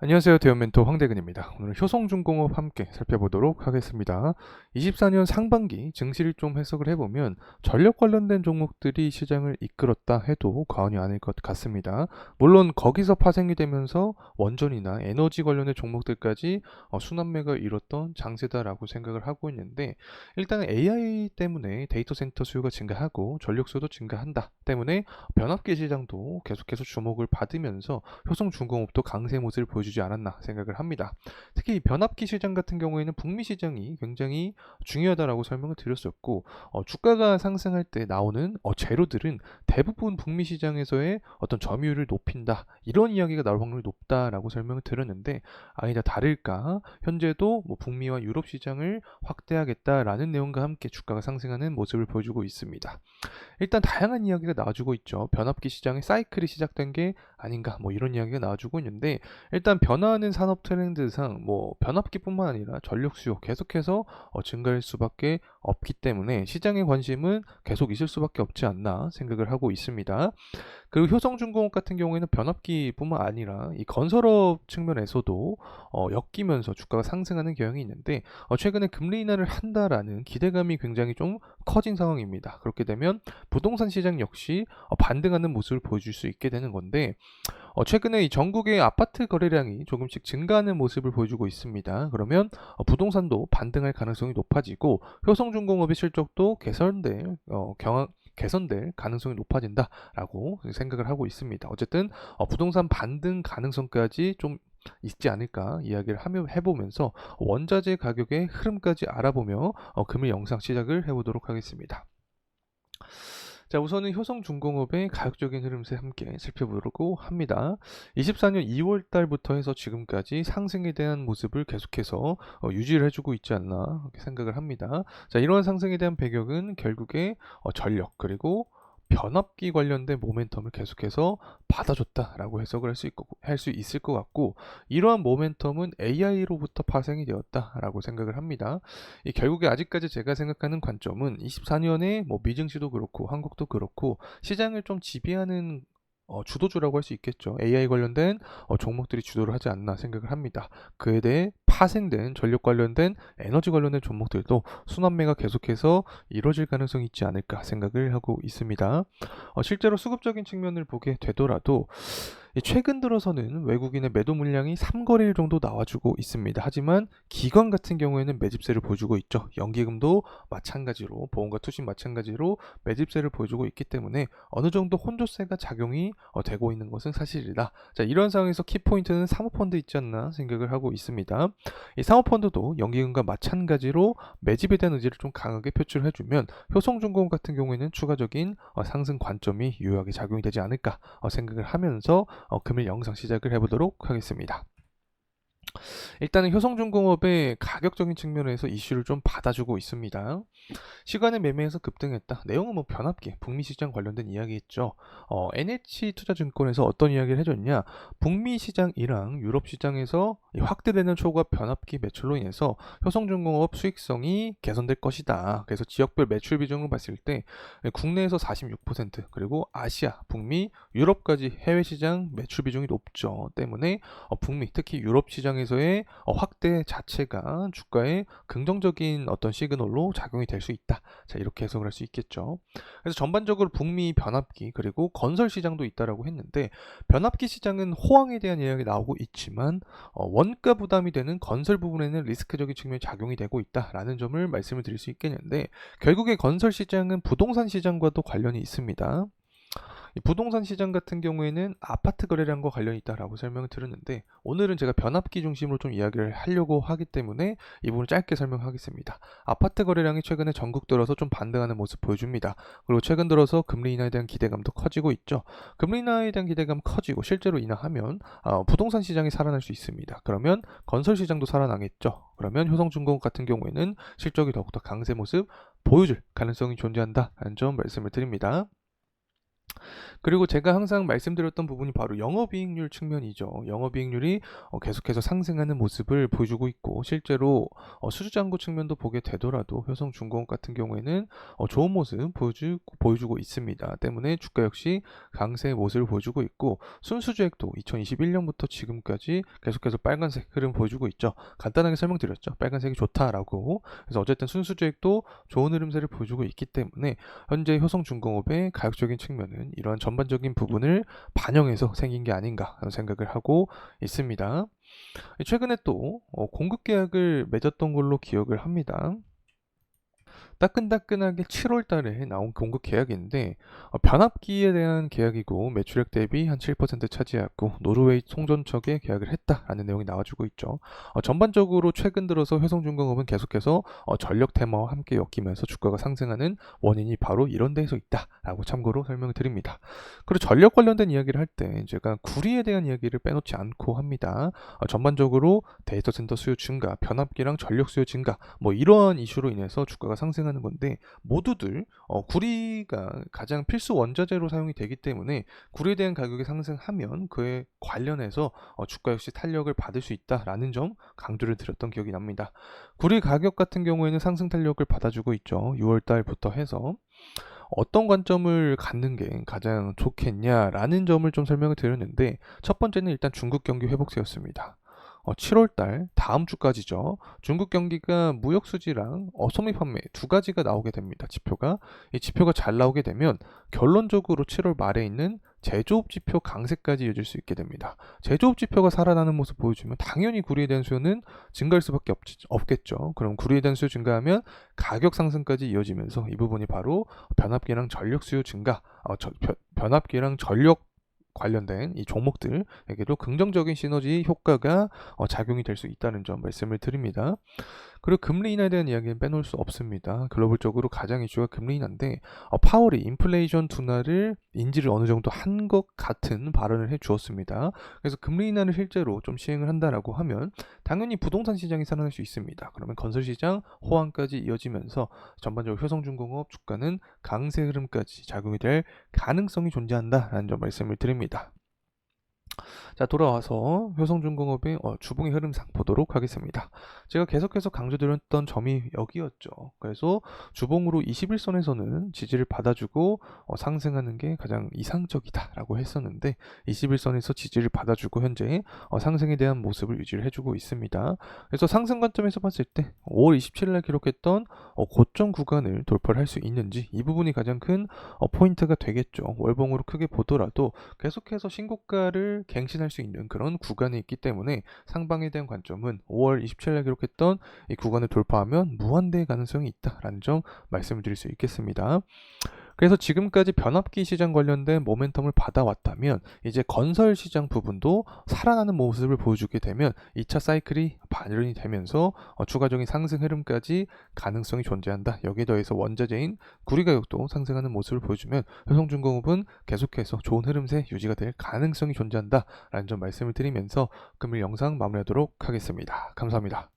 안녕하세요. 대형 멘토 황대근입니다. 오늘 효성중공업 함께 살펴보도록 하겠습니다. 24년 상반기 증시를 좀 해석을 해보면 전력 관련된 종목들이 시장을 이끌었다 해도 과언이 아닐 것 같습니다. 물론 거기서 파생이 되면서 원전이나 에너지 관련된 종목들까지 순환매가 이뤘던 장세다라고 생각을 하고 있는데, 일단은 AI 때문에 데이터 센터 수요가 증가하고 전력 수요도 증가한다 때문에 변압기 시장도 계속해서 주목을 받으면서 효성중공업도 강세 모습을 보여주지 않았나 생각을 합니다. 특히 이 변압기 시장 같은 경우에는 북미 시장이 굉장히 중요하다라고 설명을 드렸었고, 주가가 상승할 때 나오는 재료들은 대부분 북미 시장에서의 어떤 점유율을 높인다, 이런 이야기가 나올 확률이 높다라고 설명을 드렸는데, 아니다 다를까 현재도 북미와 유럽 시장을 확대하겠다라는 내용과 함께 주가가 상승하는 모습을 보여주고 있습니다. 일단 다양한 이야기가 나와주고 있죠. 변압기 시장의 사이클이 시작된 게 아닌가, 이런 이야기가 나와주고 있는데, 일단 변화하는 산업 트렌드상 변압기뿐만 아니라 전력 수요 계속해서 증가할 수밖에 없기 때문에 시장의 관심은 계속 있을 수밖에 없지 않나 생각을 하고 있습니다. 그리고 효성중공업 같은 경우에는 변압기뿐만 아니라 이 건설업 측면에서도 엮이면서 주가가 상승하는 경향이 있는데, 최근에 금리 인하를 한다라는 기대감이 굉장히 좀 커진 상황입니다. 그렇게 되면 부동산 시장 역시 반등하는 모습을 보여줄 수 있게 되는 건데, 최근에 이 전국의 아파트 거래량이 조금씩 증가하는 모습을 보여주고 있습니다. 그러면 부동산도 반등할 가능성이 높아지고 효성중공업의 실적도 개선될 가능성이 높아진다라고 생각을 하고 있습니다. 어쨌든 부동산 반등 가능성까지 좀 있지 않을까 이야기를 해보면서 원자재 가격의 흐름까지 알아보며 금일 영상 시작을 해보도록 하겠습니다. 자, 우선은 효성중공업의 가격적인 흐름세 함께 살펴보려고 합니다. 24년 2월 달부터 해서 지금까지 상승에 대한 모습을 계속해서 유지를 해주고 있지 않나 생각을 합니다. 자, 이러한 상승에 대한 배경은 결국에 전력 그리고 변압기 관련된 모멘텀을 계속해서 받아줬다라고 해석을 할 수 있을 것 같고, 이러한 모멘텀은 AI로부터 파생이 되었다라고 생각을 합니다. 이 결국에 아직까지 제가 생각하는 관점은 24년에 미증시도 그렇고 한국도 그렇고 시장을 좀 지배하는 주도주라고 할 수 있겠죠. AI 관련된 종목들이 주도를 하지 않나 생각을 합니다. 그에 대해 파생된 전력 관련된 에너지 관련된 종목들도 순환매가 계속해서 이루어질 가능성이 있지 않을까 생각을 하고 있습니다. 실제로 수급적인 측면을 보게 되더라도 최근 들어서는 외국인의 매도 물량이 3거래일 정도 나와주고 있습니다. 하지만 기관 같은 경우에는 매집세를 보여주고 있죠. 연기금도 마찬가지로, 보험과 투신 마찬가지로 매집세를 보여주고 있기 때문에 어느 정도 혼조세가 작용이 되고 있는 것은 사실이다. 자, 이런 상황에서 키포인트는 사모펀드 있지 않나 생각을 하고 있습니다. 이 사모펀드도 연기금과 마찬가지로 매집에 대한 의지를 좀 강하게 표출해주면 효성중공업 같은 경우에는 추가적인 상승 관점이 유효하게 작용이 되지 않을까 생각을 하면서 금일 영상 시작을 해보도록 하겠습니다. 일단은 효성중공업의 가격적인 측면에서 이슈를 좀 받아주고 있습니다. 시간의 매매에서 급등했다. 내용은 변압기, 북미 시장 관련된 이야기겠죠. NH투자증권에서 어떤 이야기를 해줬냐? 북미 시장이랑 유럽 시장에서 확대되는 초과 변압기 매출로 인해서 효성중공업 수익성이 개선될 것이다. 그래서 지역별 매출 비중을 봤을 때 국내에서 46%, 그리고 아시아, 북미, 유럽까지 해외 시장 매출 비중이 높죠. 때문에 북미, 특히 유럽 시장에서의 확대 자체가 주가에 긍정적인 어떤 시그널로 작용이 될 수 있다. 자, 이렇게 해석을 할 수 있겠죠. 그래서 전반적으로 북미 변압기 그리고 건설 시장도 있다라고 했는데, 변압기 시장은 호황에 대한 이야기 나오고 있지만 원가 부담이 되는 건설 부분에는 리스크적인 측면이 작용이 되고 있다라는 점을 말씀을 드릴 수 있겠는데, 결국에 건설 시장은 부동산 시장과도 관련이 있습니다. 이 부동산 시장 같은 경우에는 아파트 거래량과 관련이 있다라고 설명을 드렸는데, 오늘은 제가 변압기 중심으로 좀 이야기를 하려고 하기 때문에 이 부분을 짧게 설명하겠습니다. 아파트 거래량이 최근에 전국 들어서 좀 반등하는 모습 보여줍니다. 그리고 최근 들어서 금리 인하에 대한 기대감도 커지고 있죠. 금리 인하에 대한 기대감 커지고 실제로 인하하면 부동산 시장이 살아날 수 있습니다. 그러면 건설 시장도 살아나겠죠. 그러면 효성중공업 같은 경우에는 실적이 더욱더 강세 모습 보여줄 가능성이 존재한다는 점 말씀을 드립니다. 그리고 제가 항상 말씀드렸던 부분이 바로 영업이익률 측면이죠. 영업이익률이 계속해서 상승하는 모습을 보여주고 있고, 실제로 수주잔고 측면도 보게 되더라도 효성중공업 같은 경우에는 좋은 모습 보여주고 있습니다. 때문에 주가 역시 강세의 모습을 보여주고 있고, 순수주액도 2021년부터 지금까지 계속해서 빨간색 흐름 보여주고 있죠. 간단하게 설명드렸죠. 빨간색이 좋다라고. 그래서 어쨌든 순수주액도 좋은 흐름세를 보여주고 있기 때문에 현재 효성중공업의 가격적인 측면은 이러한 전반적인 부분을 반영해서 생긴 게 아닌가 하는 생각을 하고 있습니다. 최근에 또 공급 계약을 맺었던 걸로 기억을 합니다. 따끈따끈하게 7월 달에 나온 공급 계약인데, 변압기에 대한 계약이고 매출액 대비 한 7% 차지하고 노르웨이 송전척에 계약을 했다라는 내용이 나와주고 있죠. 전반적으로 최근 들어서 효성중공업은 계속해서 전력 테마와 함께 엮이면서 주가가 상승하는 원인이 바로 이런 데에서 있다라고 참고로 설명을 드립니다. 그리고 전력 관련된 이야기를 할 때 제가 구리에 대한 이야기를 빼놓지 않고 합니다. 전반적으로 데이터 센터 수요 증가, 변압기랑 전력 수요 증가, 뭐 이러한 이슈로 인해서 주가가 상승하는 건데, 모두들 구리가 가장 필수 원자재로 사용이 되기 때문에 구리에 대한 가격이 상승하면 그에 관련해서 주가 역시 탄력을 받을 수 있다라는 점 강조를 드렸던 기억이 납니다. 구리 가격 같은 경우에는 상승 탄력을 받아주고 있죠. 6월 달부터 해서 어떤 관점을 갖는 게 가장 좋겠냐라는 점을 좀 설명을 드렸는데, 첫 번째는 일단 중국 경기 회복세였습니다. 7월 달 다음 주까지죠. 중국 경기가 무역 수지랑 소비 판매 두 가지가 나오게 됩니다. 지표가. 이 지표가 잘 나오게 되면 결론적으로 7월 말에 있는 제조업 지표 강세까지 이어질 수 있게 됩니다. 제조업 지표가 살아나는 모습 보여주면 당연히 구리에 대한 수요는 증가할 수밖에 없겠죠. 그럼 구리에 대한 수요 증가하면 가격 상승까지 이어지면서 이 부분이 바로 변압기랑 전력 수요 증가, 변압기랑 전력 관련된 이 종목들에게도 긍정적인 시너지 효과가 작용이 될 수 있다는 점 말씀을 드립니다. 그리고 금리 인하에 대한 이야기는 빼놓을 수 없습니다. 글로벌적으로 가장 이슈가 금리 인하인데, 파월이 인플레이션 둔화를 인지를 어느 정도 한 것 같은 발언을 해 주었습니다. 그래서 금리 인하를 실제로 좀 시행을 한다라고 하면 당연히 부동산 시장이 살아날 수 있습니다. 그러면 건설 시장 호황까지 이어지면서 전반적으로 효성중공업 주가는 강세 흐름까지 작용이 될 가능성이 존재한다라는 점 말씀을 드립니다. 자, 돌아와서 효성중공업의 주봉의 흐름상 보도록 하겠습니다. 제가 계속해서 강조드렸던 점이 여기였죠. 그래서 주봉으로 21선에서는 지지를 받아주고 상승하는 게 가장 이상적이다라고 했었는데, 21선에서 지지를 받아주고 현재 상승에 대한 모습을 유지를 해주고 있습니다. 그래서 상승 관점에서 봤을 때 5월 27일날 기록했던 고점 구간을 돌파를 할 수 있는지, 이 부분이 가장 큰 포인트가 되겠죠. 월봉으로 크게 보더라도 계속해서 신고가를 갱신할 수 있는 그런 구간이 있기 때문에 상방에 대한 관점은 5월 27일에 기록했던 이 구간을 돌파하면 무한대의 가능성이 있다라는 점 말씀을 드릴 수 있겠습니다. 그래서 지금까지 변압기 시장 관련된 모멘텀을 받아왔다면 이제 건설 시장 부분도 살아나는 모습을 보여주게 되면 2차 사이클이 반전이 되면서 추가적인 상승 흐름까지 가능성이 존재한다. 여기에 더해서 원자재인 구리 가격도 상승하는 모습을 보여주면 효성중공업은 계속해서 좋은 흐름세 유지가 될 가능성이 존재한다 라는 점 말씀을 드리면서 금일 영상 마무리하도록 하겠습니다. 감사합니다.